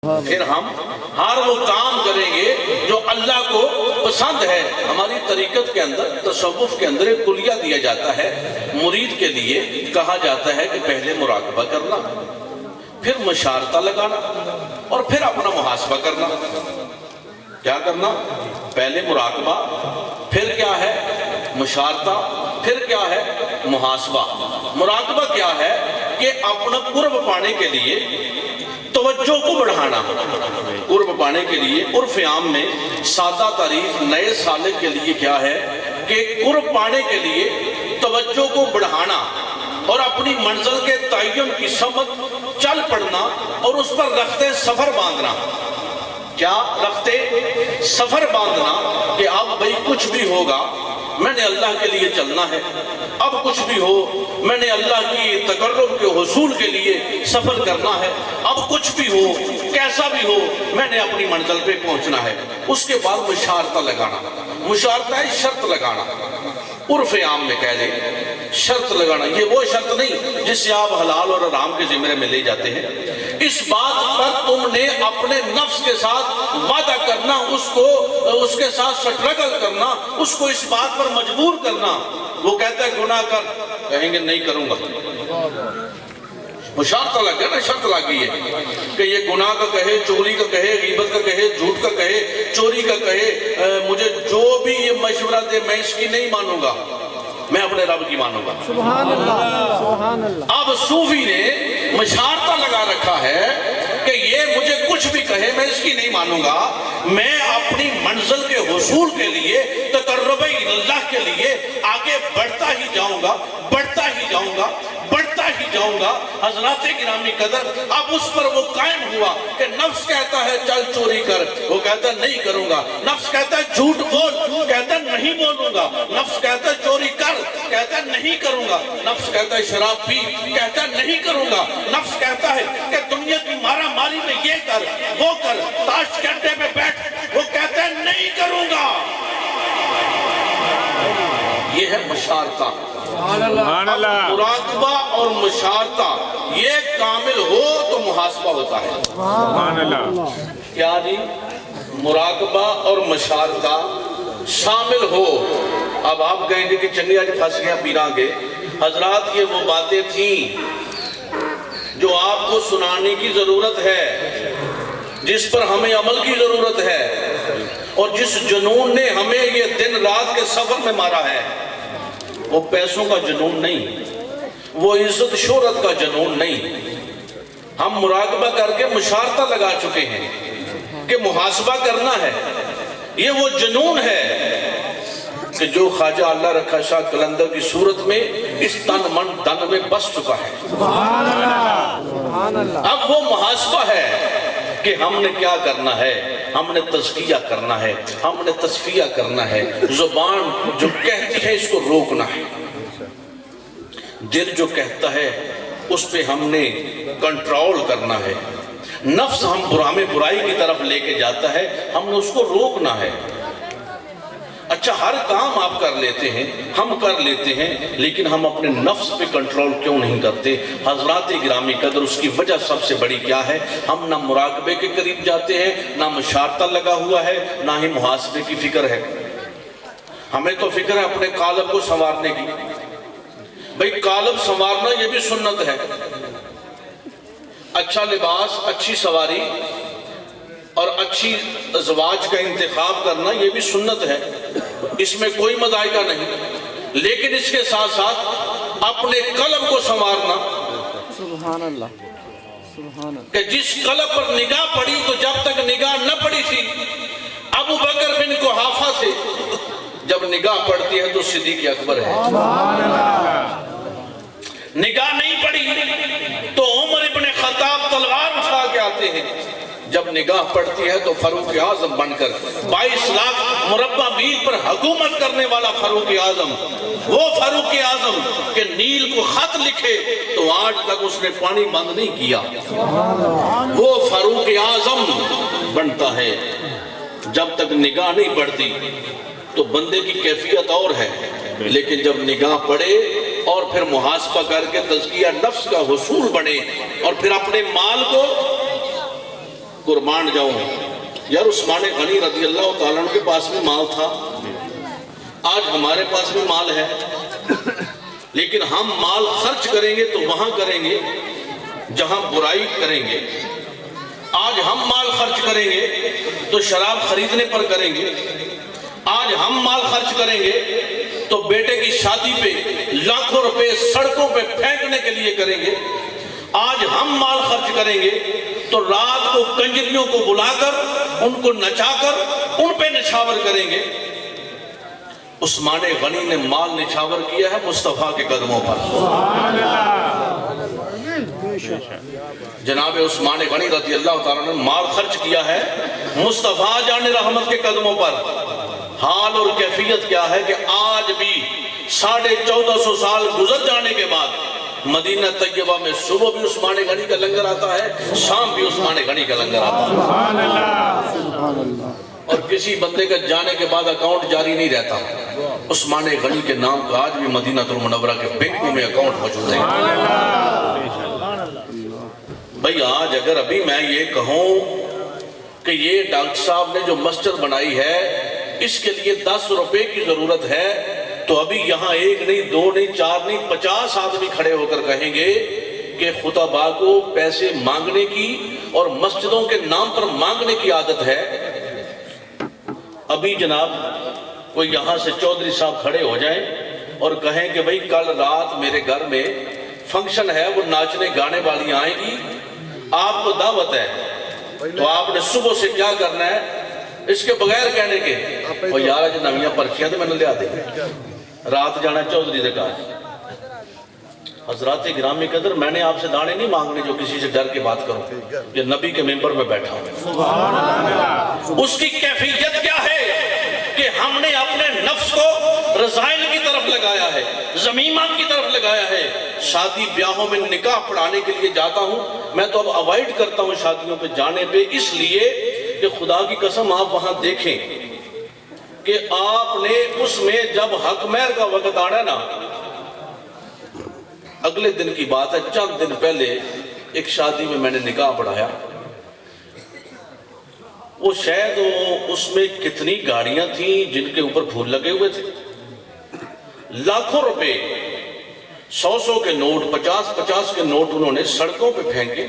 پھر ہم ہر وہ کام کریں گے جو اللہ کو پسند ہے۔ ہماری طریقت کے اندر، تصوف کے اندر ایک کلیہ دیا جاتا ہے، مرید کے لیے کہا جاتا ہے کہ پہلے مراقبہ کرنا، پھر مشارطہ لگانا، اور پھر اپنا محاسبہ کرنا۔ کیا کرنا؟ پہلے مراقبہ، پھر کیا ہے؟ مشارطہ، پھر کیا ہے؟ محاسبہ۔ مراقبہ کیا ہے؟ کہ اپنا قرب پانے کے لیے توجہ کو بڑھانا۔ قرب پانے کے لیے عرف عام میں سادہ تعریف نئے سالک کے لیے کیا ہے؟ کہ قرب پانے کے لیے توجہ کو بڑھانا اور اپنی منزل کے تعین کی سمت چل پڑنا اور اس پر رختے سفر باندھنا۔ کیا رختے سفر باندھنا؟ کہ اب بھئی کچھ بھی ہوگا میں نے اللہ کے لیے چلنا ہے، اب کچھ بھی ہو میں نے اللہ کی تقرب کے حصول کے لیے سفر کرنا ہے، اب کچھ بھی ہو کیسا بھی ہو میں نے اپنی منزل پہ پہنچنا ہے۔ اس کے بعد مشارطہ لگانا۔ مشارطہ ہے شرط لگانا، عرف عام میں کہہ لیں شرط لگانا۔ یہ وہ شرط نہیں جس سے آپ حلال اور حرام کے زمرے میں لے جاتے ہیں۔ اس بات پر تم نے اپنے نفس کے ساتھ وعدہ کرنا، اس کے ساتھ سٹرگل کرنا، اس کو اس بات پر مجبور کرنا۔ وہ کہتا ہے گناہ کر، کہیں گے نہیں کروں گا۔ مشارطہ لگ گیا نا، شرط لگ گئی ہے کہ یہ گناہ کا کہے، چوری کا کہے، غیبت کا کہے، جھوٹ کا کہے، چوری کا کہے، مجھے جو بھی یہ مشورہ دے میں اس کی نہیں مانوں گا، میں اپنے رب کی مانوں گا۔ سبحان اللہ، سبحان اللہ۔ اب صوفی نے مشارطہ لگا رکھا ہے کہ یہ مجھے کچھ بھی کہے میں اس کی نہیں مانوں گا، میں اپنی منزل کے حصول کے لیے تقرب اللہ کے لیے آگے بڑھتا ہی جاؤں گا، بڑھتا ہی جاؤں گا، بڑھتا ہی جاؤں گا۔ حضرات گرامی قدر، اب اس پر وہ قائم ہوا کہ نفس کہتا ہے چل چوری کر، وہ کہتا ہے نہیں کروں گا۔ نفس کہتا ہے جھوٹ بول، کہتا ہے نہیں بولوں گا۔ نفس کہتا ہے چوری کر، کہتا ہے نہیں کروں گا۔ نفس کہتا ہے شراب پی، کہتا ہے نہیں کروں گا۔ نفس کہتا ہے کہ دنیا کی مارا ماری میں یہ کر وہ کر، تاش کے اڈے میں بیٹھ، وہ کہتا ہے نہیں کروں گا۔ یہ ہے مشارطہ۔ سبحان اللہ۔ مراقبہ اور مشارطہ یہ کامل ہو تو محاسبہ ہوتا ہے۔ سبحان اللہ۔ کیا جی؟ مراقبہ اور مشارطہ شامل ہو۔ اب آپ کہیں گے کہ چنگی آج پھنس گیا پیراں گے۔ حضرات یہ وہ باتیں تھیں جو آپ کو سنانے کی ضرورت ہے، جس پر ہمیں عمل کی ضرورت ہے، اور جس جنون نے ہمیں یہ دن رات کے سفر میں مارا ہے وہ پیسوں کا جنون نہیں، وہ عزت شہرت کا جنون نہیں۔ ہم مراقبہ کر کے مشارطہ لگا چکے ہیں کہ محاسبہ کرنا ہے۔ یہ وہ جنون ہے کہ جو خواجہ اللہ رکھا شاہ قلندر کی صورت میں اس تن من دن میں بس چکا ہے۔ سبحان اللہ، سبحان اللہ۔ اب وہ محاسبہ ہے کہ ہم نے کیا کرنا ہے، ہم نے تزکیہ کرنا ہے، ہم نے تصفیہ کرنا ہے۔ زبان جو کہتی ہے اس کو روکنا ہے، دل جو کہتا ہے اس پہ ہم نے کنٹرول کرنا ہے۔ نفس ہمیں برائی کی طرف لے کے جاتا ہے، ہم نے اس کو روکنا ہے۔ اچھا ہر کام آپ کر لیتے ہیں، ہم کر لیتے ہیں، لیکن ہم اپنے نفس پہ کنٹرول کیوں نہیں کرتے؟ حضرات گرامی قدر، اس کی وجہ سب سے بڑی کیا ہے؟ ہم نہ مراقبے کے قریب جاتے ہیں، نہ مشارطہ لگا ہوا ہے، نہ ہی محاسبے کی فکر ہے۔ ہمیں تو فکر ہے اپنے قالب کو سنوارنے کی۔ بھئی قالب سنوارنا یہ بھی سنت ہے۔ اچھا لباس، اچھی سواری اور اچھی ازواج کا انتخاب کرنا یہ بھی سنت ہے، اس میں کوئی مذائقہ نہیں۔ لیکن اس کے ساتھ ساتھ اپنے قلب کو سنوارنا، سبحان اللہ، سبحان اللہ۔ کہ جس قلب پر نگاہ پڑی تو جب تک نگاہ نہ پڑی تھی ابو بکر بن قحافہ سے، جب نگاہ پڑتی ہے تو صدیق اکبر ہے۔ نگاہ نہیں پڑی تو عمر ابن خطاب تلوار اٹھا کے آتے ہیں، جب نگاہ پڑتی ہے تو فاروق اعظم بن کر 22 لاکھ مربع میل پر حکومت کرنے والا فاروق اعظم، وہ فاروق اعظم کہ نیل کو خط لکھے تو آج تک اس نے پانی بند نہیں کیا، وہ فاروق اعظم بنتا ہے۔ جب تک نگاہ نہیں پڑتی تو بندے کی کیفیت اور ہے، لیکن جب نگاہ پڑے اور پھر محاسبہ کر کے تزکیہ نفس کا حصول بنے اور پھر اپنے مال کو قربان جاؤں۔ یار عثمان غنی رضی اللہ تعالیٰ عنہ کے پاس بھی مال تھا، آج ہمارے پاس بھی مال ہے، لیکن ہم مال خرچ کریں گے تو وہاں کریں گے جہاں برائی کریں گے۔ آج ہم مال خرچ کریں گے تو شراب خریدنے پر کریں گے، آج ہم مال خرچ کریں گے تو بیٹے کی شادی پہ لاکھوں روپے سڑکوں پہ پھینکنے کے لیے کریں گے، آج ہم مال خرچ کریں گے تو رات کو کنجریوں کو بلا کر ان کو نچا کر ان پہ نچھاور کریں گے۔ عثمان غنی نے مال نچھاور کیا ہے مصطفیٰ کے قدموں پر۔ جناب عثمان غنی رضی اللہ تعالیٰ نے مال خرچ کیا ہے مصطفیٰ جان رحمت کے قدموں پر۔ حال اور کیفیت کیا ہے کہ آج بھی 1450 سال گزر جانے کے بعد مدینہ طیبہ میں صبح بھی عثمان غنی کا لنگر آتا ہے، شام بھی عثمان غنی کا لنگر آتا ہے، اور کسی بندے کا جانے کے بعد اکاؤنٹ جاری نہیں رہتا۔ عثمان غنی کے نام کا آج بھی مدینہ المنورہ کے بینکوں میں اکاؤنٹ موجود ہے۔ بھئی آج اگر ابھی میں یہ کہوں کہ یہ ڈاکٹر صاحب نے جو مسجد بنائی ہے اس کے لیے 10 روپے کی ضرورت ہے، تو ابھی یہاں 1 نہیں 2 نہیں 4 نہیں 50 آدمی کھڑے ہو کر کہیں گے کہ خطباء کو پیسے مانگنے کی اور مسجدوں کے نام پر مانگنے کی عادت ہے۔ ابھی جناب کوئی یہاں سے چودھری صاحب کھڑے ہو جائیں اور کہیں کہ بھئی کل رات میرے گھر میں فنکشن ہے، وہ ناچنے گانے والی آئیں گی، آپ کو دعوت ہے، تو آپ نے صبح سے کیا کرنا ہے اس کے بغیر کہنے کے اور یارہ جو نویاں پرچیاں تو میں نے لیا دیں رات جانا چودھری دے کہا۔ حضرات گرامی قدر، میں نے آپ سے دانے نہیں مانگنے جو کسی سے ڈر کے بات کروں، یہ نبی کے ممبر میں بیٹھا ہوں۔ اس کی کیفیت کیا ہے کہ ہم نے اپنے نفس کو رضائل کی طرف لگایا ہے، ذمیمات کی طرف لگایا ہے۔ شادی بیاہوں میں نکاح پڑھانے کے لیے جاتا ہوں، میں تو اب اوائڈ کرتا ہوں شادیوں پہ جانے پہ، اس لیے کہ خدا کی قسم آپ وہاں دیکھیں کہ آپ نے اس میں جب حق مہر کا وقت آنا نا، اگلے دن کی بات ہے، چند دن پہلے ایک شادی میں نے نکاح پڑھایا، وہ شاید اس میں کتنی گاڑیاں تھیں جن کے اوپر پھول لگے ہوئے تھے، لاکھوں روپے 100 کے نوٹ 50 کے نوٹ انہوں نے سڑکوں پہ پھینکے۔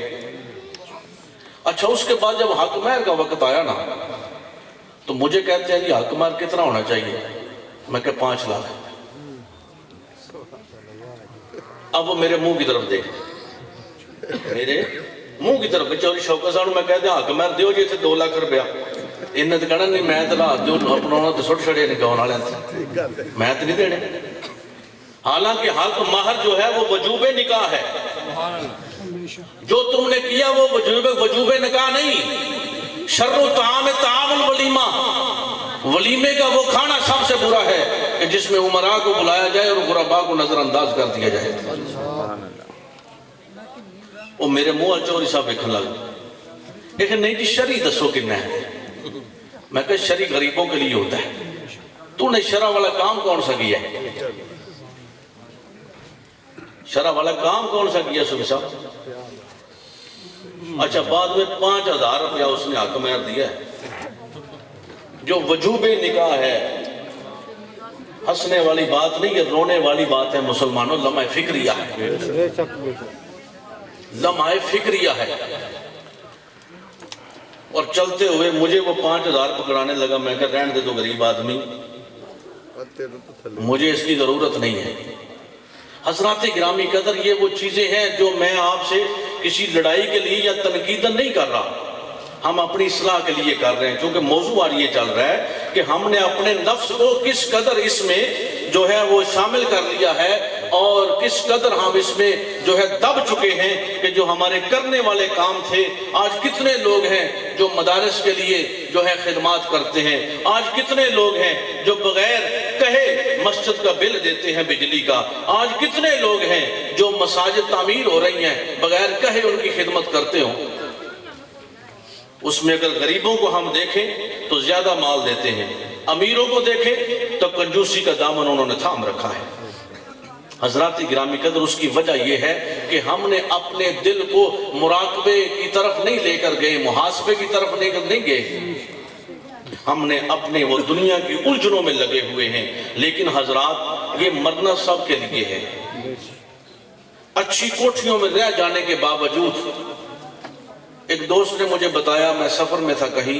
اچھا اس کے بعد جب حق مہر کا وقت آیا نا تو مجھے کہتے ہیں جی حق مہر کتنا ہونا چاہیے، میں کہ 5 لاکھ۔ اب وہ میرے منہ کی طرف دیکھ، میرے منہ کی طرف چوری شوکہ صاحب میں کہتے ہیں حق مہر دیو جی تھے 2 لاکھ روپیہ، انہیں تو کہنا نہیں میں تو رات دیو اپنا تو سٹ چھڑے نکاح والے میں تو نہیں دینے۔ حالانکہ حق مہر جو ہے وہ وجوب نکاح ہے، جو تم نے کیا وہ وجوب نکاح نہیں۔ شر طعام طعام الولیمہ، ولیمے کا وہ کھانا سب سے برا ہے کہ جس میں امراء کو بلایا جائے اور غرباء کو نظر انداز کر دیا جائے۔ وہ میرے منہ چوری صاحب دیکھنے لگے، لیکن نہیں جی شرعی دسو کتنا ہے، میں کہ شرعی غریبوں کے لیے ہوتا ہے، تو نے شرع والا کام کون سا کیا ہے؟ شرع والا کام کون سا کیا صبح صاحب؟ اچھا بعد میں 5000 روپیہ اس نے حق مہر دیا ہے، جو وجوب نکاح ہے۔ ہنسنے والی بات نہیں، یہ رونے والی بات ہے مسلمانوں، لمحہ فکریہ ہے، لمحہ فکریہ ہے۔ اور چلتے ہوئے مجھے وہ 5000 پکڑانے لگا، میں کہا رہن دے دو غریب آدمی، مجھے اس کی ضرورت نہیں ہے۔ حضرات گرامی قدر، یہ وہ چیزیں ہیں جو میں آپ سے کسی لڑائی کے لیے یا تنقیدن نہیں کر رہا، ہم اپنی اصلاح کے لیے کر رہے ہیں، کیونکہ موضوع آج یہ چل رہا ہے کہ ہم نے اپنے نفس کو کس قدر اس میں جو ہے وہ شامل کر لیا ہے، اور کس قدر ہم اس میں جو ہے دب چکے ہیں کہ جو ہمارے کرنے والے کام تھے، آج کتنے لوگ ہیں جو مدارس کے لیے جو ہے خدمات کرتے ہیں، آج کتنے لوگ ہیں جو بغیر کہے مسجد کا بل دیتے ہیں بجلی کا، آج کتنے لوگ ہیں جو مساجد تعمیر ہو رہی ہیں بغیر کہے ان کی خدمت کرتے ہوں۔ اس میں اگر غریبوں کو ہم دیکھیں تو زیادہ مال دیتے ہیں، امیروں کو دیکھیں تو کنجوسی کا دامن انہوں نے تھام رکھا ہے۔ حضرات گرامی قدر، اس کی وجہ یہ ہے کہ ہم نے اپنے دل کو مراقبے کی طرف نہیں لے کر گئے، محاسبے کی طرف نہیں گئے، ہم نے اپنے وہ دنیا کی الجھنوں میں لگے ہوئے ہیں۔ لیکن حضرات یہ مرنا سب کے لیے ہے۔ اچھی کوٹھیوں میں رہ جانے کے باوجود ایک دوست نے مجھے بتایا، میں سفر میں تھا کہیں،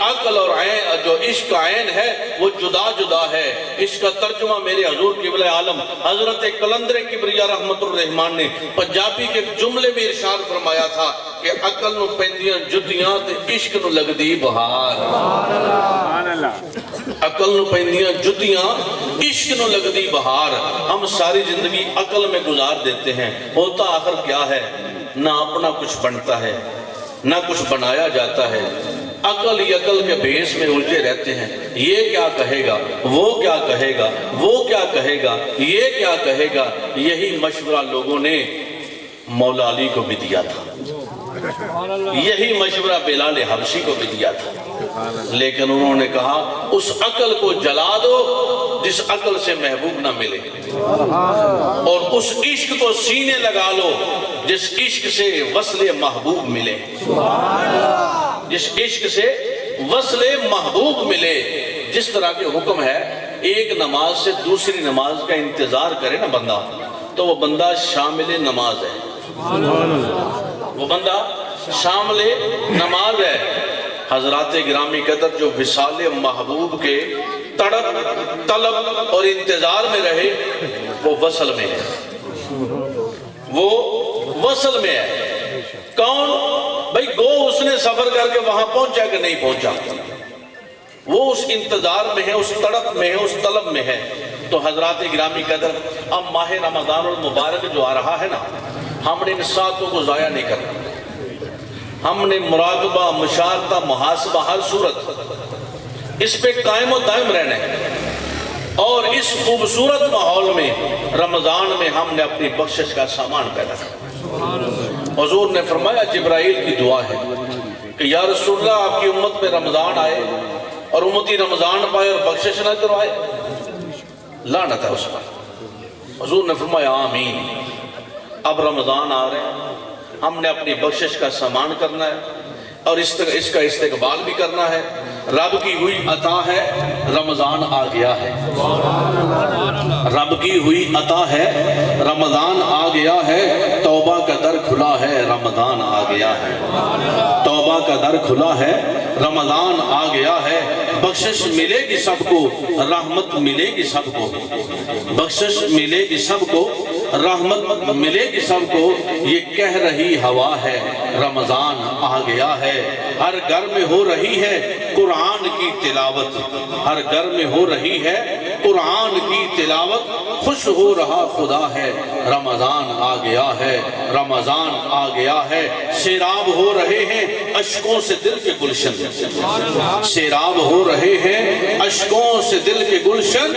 عقل اور عین جو عشق کا عین ہے وہ جدا جدا ہے۔ اس کا ترجمہ میرے حضور قبلہ عالم حضرت قلندر کبریا رحمت الرحمان نے پنجابی کے جملے میں ارشاد فرمایا تھا کہ عقل نو پیندیاں جدیاں تے عشق نو لگدی بہار۔ سبحان اللہ۔ عقل نو پیندیاں جدیاں عشق نو لگدی بہار۔ ہم ساری زندگی عقل میں گزار دیتے ہیں، ہوتا آخر کیا ہے؟ نہ اپنا کچھ بنتا ہے نہ کچھ بنایا جاتا ہے، عقل ہی عقل کے بھیس میں الجھے رہتے ہیں۔ یہ کیا کہے گا، وہ کیا کہے گا، وہ کیا کہے گا، یہ کیا کہے گا۔ یہی مشورہ لوگوں نے مولا علی کو بھی دیا تھا، یہی مشورہ بلال حبشی کو بھی دیا تھا، لیکن انہوں نے کہا اس عقل کو جلا دو جس عقل سے محبوب نہ ملے، اور اس عشق کو سینے لگا لو جس عشق سے وصل محبوب ملے، جس عشق سے وصل محبوب ملے۔ جس طرح کے حکم ہے ایک نماز سے دوسری نماز کا انتظار کرے نا بندہ، تو وہ بندہ شامل نماز ہے، وہ بندہ شامل نماز ہے۔ حضرات گرامی قدر جو وصال محبوب کے تڑپ طلب اور انتظار میں رہے وہ وصل میں ہے، وہ وصل میں ہے۔ کون؟ بھئی گو اس نے سفر کر کے وہاں پہنچا کہ نہیں پہنچا، وہ اس انتظار میں ہے، اس تڑپ میں ہے، اس طلب میں ہے۔ تو حضرات گرامی قدر اب ماہ رمضان المبارک جو آ رہا ہے نا، ہم نے ان ساتوں کو ضائع نہیں کرنا، ہم نے مراقبہ، مشاہدہ، محاسبہ ہر صورت اس پہ قائم و دائم رہنا ہے، اور اس خوبصورت ماحول میں رمضان میں ہم نے اپنی بخشش کا سامان پیدا کرنا۔ حضور نے فرمایا جبرائیل کی دعا ہے کہ یا رسول اللہ آپ کی امت میں رمضان آئے اور امتی رمضان پائے اور بخشش نہ کروائے، لعنت ہے اس پر۔ حضور نے فرمایا آمین۔ اب رمضان آ رہے ہیں، ہم نے اپنی بخشش کا سامان کرنا ہے اور اس کا استقبال بھی کرنا ہے۔ رب کی ہوئی عطا ہے، رمضان آ گیا ہے، رب کی ہوئی عطا ہے، رمضان آ گیا ہے، توبہ کا در کھلا ہے، رمضان آ گیا ہے، توبہ کا در کھلا ہے، رمضان آ گیا ہے۔ بخشش ملے گی سب کو، رحمت ملے گی سب کو، بخشش ملے گی سب کو، رحمت ملے گی سب کو۔ یہ کہہ رہی ہوا ہے رمضان آ گیا ہے، ہر گھر میں ہو رہی ہے قرآن کی تلاوت، ہر گھر میں ہو رہی ہے قرآن کی تلاوت، خوش ہو رہا خدا ہے رمضان آ گیا ہے، رمضان آ گیا ہے۔ سیراب ہو رہے ہیں اشکوں سے دل کے گلشن، سیراب ہو رہے ہیں اشکوں سے دل کے گلشن،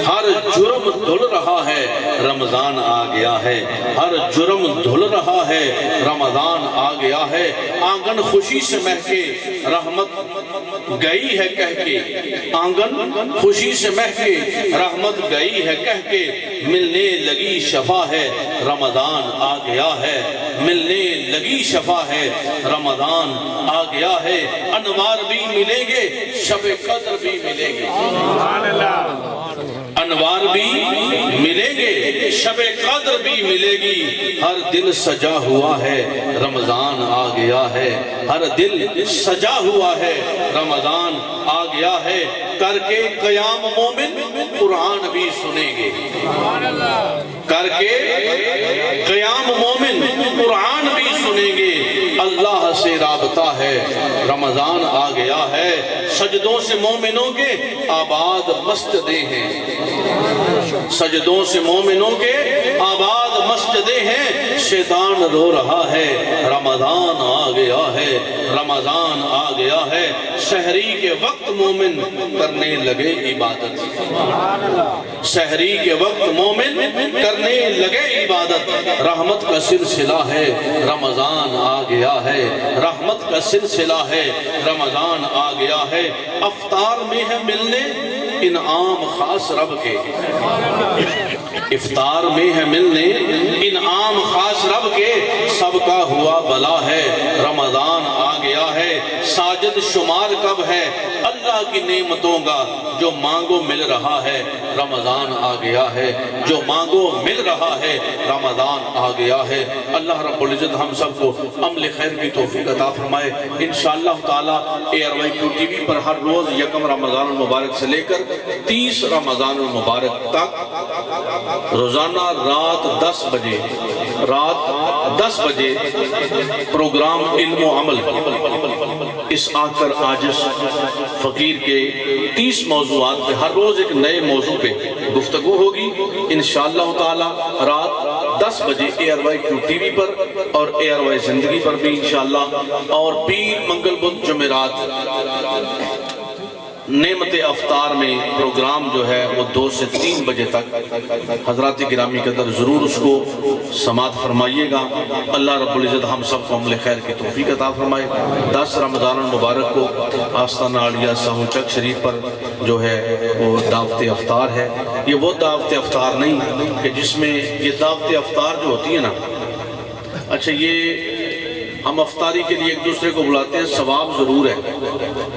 ہر جرم دھل رہا ہے رمضان آ گیا ہے، ہر جرم دھل رہا ہے رمضان آ گیا ہے۔ آنگن خوشی سے مہکے رحمت گئی ہے کہہ کے، آنگن خوشی سے مہکے رحمت گئی ہے کہہ کے، ملنے لگی شفا ہے رمضان آ گیا ہے، ملنے لگی شفا ہے رمضان آ گیا ہے۔ انوار بھی ملیں گے، شب قدر بھی ملے گی، انوار بھی ملیں گے، شب قدر بھی ملے گی۔ ہر دل سجا ہوا ہے رمضان آ گیا ہے، ہر دل سجا ہوا ہے رمضان آ گیا ہے۔ کر کے قیام مومن قرآن بھی سنیں گے، کر کے قیام مومن قرآن بھی سنیں گے۔ اللہ سے رابطہ ہے رمضان آ گیا ہے، سجدوں سے مومنوں کے آباد مسجدیں ہیں، سجدوں سے مومنوں کے آباد مسجدیں ہیں۔ شیطان رو رہا ہے رمضان آ گیا ہے، رمضان آ گیا ہے۔ سحری کے وقت مومن کرنے لگے عبادت، سحری کے وقت مومن کرنے لگے عبادت۔ رحمت کا سلسلہ ہے رمضان آ گیا ہے، رحمت کا سلسلہ ہے رمضان آ گیا ہے۔ افطار میں ہے ملنے انعام خاص رب کے، افطار میں ہے ملنے انعام خاص رب کے، سب کا ہوا بلا ہے رمضان آ گیا ہے۔ ساجد دن شمار کب ہے اللہ کی نعمتوں کا، جو مانگو مل رہا ہے رمضان آ گیا ہے، جو مانگو مل رہا ہے رمضان آ گیا ہے۔ اللہ رب العزت ہم سب کو عمل خیر کی توفیق عطا فرمائے۔ انشاءاللہ تعالیٰ ARYQ-TV پر ہر روز یکم رمضان المبارک سے لے کر 30 رمضان المبارک تک روزانہ رات 10 بجے پروگرام علم و عمل اس آخر عاجز فقیر کے 30 موضوعات پہ ہر روز ایک نئے موضوع پہ گفتگو ہوگی انشاءاللہ تعالی رات 10 بجے ARYQ-TV پر اور ARY زندگی پر بھی انشاءاللہ، اور پیر منگل بدھ جمعرات نعمت افطار میں پروگرام جو ہے وہ 2 سے 3 بجے تک حضرات گرامی قدر ضرور اس کو سماعت فرمائیے گا۔ اللہ رب العزت ہم سب کو عمل خیر کی توفیق عطا فرمائے۔ 10 رمضان المبارک کو آستانہ عالیہ ساہو چک شریف پر جو ہے وہ دعوت افطار ہے۔ یہ وہ دعوت افطار نہیں کہ جس میں یہ دعوت افطار جو ہوتی ہے نا، اچھا یہ ہم افطاری کے لیے ایک دوسرے کو بلاتے ہیں، ثواب ضرور ہے،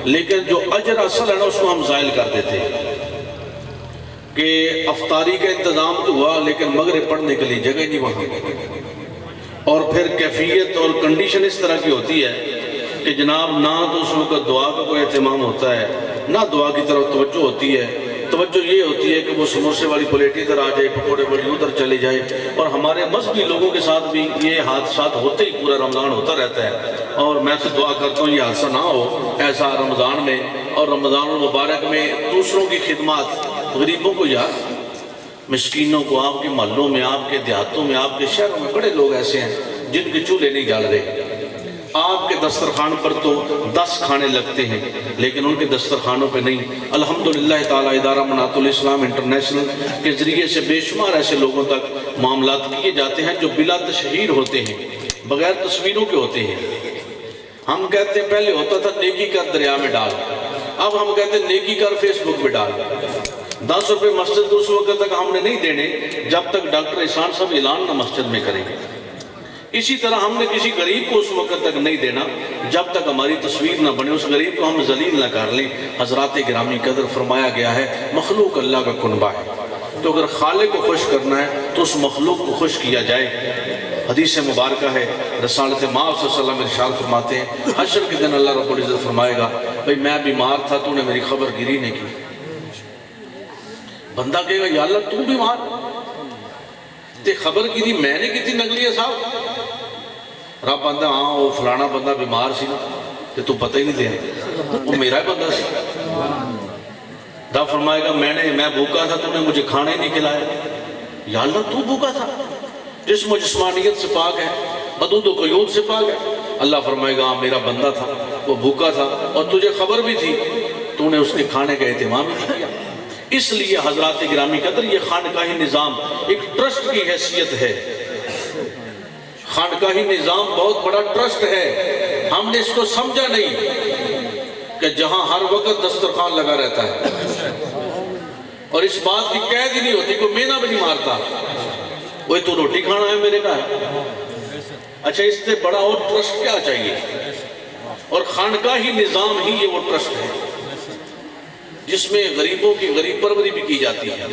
لیکن جو اجر اصل ہے نا اس کو ہم زائل کر دیتے ہیں کہ افطاری کا انتظام تو ہوا لیکن مغرب پڑھنے کے لیے جگہ نہیں وہاں، اور پھر کیفیت اور کنڈیشن اس طرح کی ہوتی ہے کہ جناب نہ تو اس وقت دعا کا کوئی اہتمام ہوتا ہے، نہ دعا کی طرف توجہ ہوتی ہے۔ توجہ یہ ہوتی ہے کہ وہ سموسے والی پلیٹ ادھر آ جائے، پکوڑے والی ادھر چلے جائے، اور ہمارے مذہبی لوگوں کے ساتھ بھی یہ حادثات ہوتے ہی پورا رمضان ہوتا رہتا ہے۔ اور میں تو دعا کرتا ہوں یہ حادثہ نہ ہو ایسا رمضان میں، اور رمضان المبارک میں دوسروں کی خدمات، غریبوں کو یاد، مسکینوں کو، آپ کے محلوں میں، آپ کے دیہاتوں میں، آپ کے شہروں میں بڑے لوگ ایسے ہیں جن کے چولہے نہیں جل رہے۔ آپ کے دسترخوان پر تو 10 کھانے لگتے ہیں لیکن ان کے دسترخوانوں پہ نہیں۔ الحمدللہ تعالیٰ ادارہ منات الاسلام انٹرنیشنل کے ذریعے سے بے شمار ایسے لوگوں تک معاملات کیے جاتے ہیں جو بلا تشہیر ہوتے ہیں، بغیر تصویروں کے ہوتے ہیں۔ ہم کہتے ہیں پہلے ہوتا تھا نیکی کر دریا میں ڈال، اب ہم کہتے ہیں نیکی کر فیس بک پہ ڈال۔ 10 روپے مسجد اس وقت تک ہم نے نہیں دینے جب تک ڈاکٹر احسان صاحب اعلان نہ مسجد میں کریں۔ اسی طرح ہم نے کسی غریب کو اس وقت تک نہیں دینا جب تک ہماری تصویر نہ بنے، اس غریب کو ہم ذلیل نہ کر لیں۔ حضرات گرامی قدر فرمایا گیا ہے مخلوق اللہ کا کنبہ ہے، تو اگر خالق کو خوش کرنا ہے تو اس مخلوق کو خوش کیا جائے۔ حدیث مبارکہ ہے، رسالت مآب صلی اللہ علیہ وسلم ارشاد فرماتے ہیں حشر کے دن اللہ رب العزت فرمائے گا بھئی میں بیمار تھا تو نے میری خبر گیری نہیں کی۔ بندہ کہے گا یا اللہ تو بیمار تے خبر گیری میں نے کی تھی نگلی ہے صاحب؟ رب بندہ ہاں وہ فلانا بندہ بیمار سی نا تے تو پتہ ہی نہیں دیا، وہ میرا بندہ سی۔ رب فرمائے گا میں بھوکا تھا تو نے مجھے کھانا ہی نہیں کھلایا۔ یا اللہ تو بھوکا تھا، جسم و جسمانیت سے پاک ہے، بدود و قیود سے پاک ہے۔ اللہ فرمائے گا میرا بندہ تھا، وہ بھوکا تھا اور تجھے خبر بھی تھی، تو نے اس کے کھانے کا اہتمام نہیں کیا۔ اس لیے حضرات گرامی قدر یہ خانقاہی نظام ایک ٹرسٹ کی حیثیت ہے۔ خانقاہی نظام بہت بڑا ٹرسٹ ہے، ہم نے اس کو سمجھا نہیں کہ جہاں ہر وقت دسترخوان لگا رہتا ہے اور اس بات کی قید ہی نہیں ہوتی، کوئی مینا بھی نہیں مارتا، وہ تو روٹی کھانا ہے میرے کا ہے۔ اچھا اس سے بڑا اور ٹرسٹ کیا چاہیے؟ اور خانقاہی نظام ہی یہ وہ ٹرسٹ ہے جس میں غریبوں کی غریب پروری بھی کی جاتی ہے،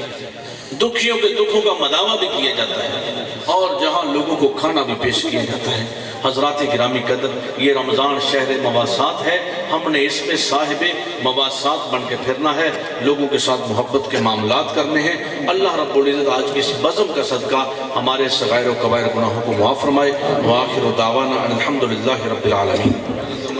دکھیوں کے دکھوں کا مداوع بھی کیا جاتا ہے، اور جہاں لوگوں کو کھانا بھی پیش کیا جاتا ہے۔ حضرات گرامی قدر یہ رمضان شہر مواسات ہے، ہم نے اس میں صاحب مواسات بن کے پھرنا ہے، لوگوں کے ساتھ محبت کے معاملات کرنے ہیں۔ اللہ رب العزت آج کی اس بزم کا صدقہ ہمارے صغائر و کبائر گناہوں کو معاف فرمائے۔ وآخر دعوانا ان الحمدللہ رب العالمین۔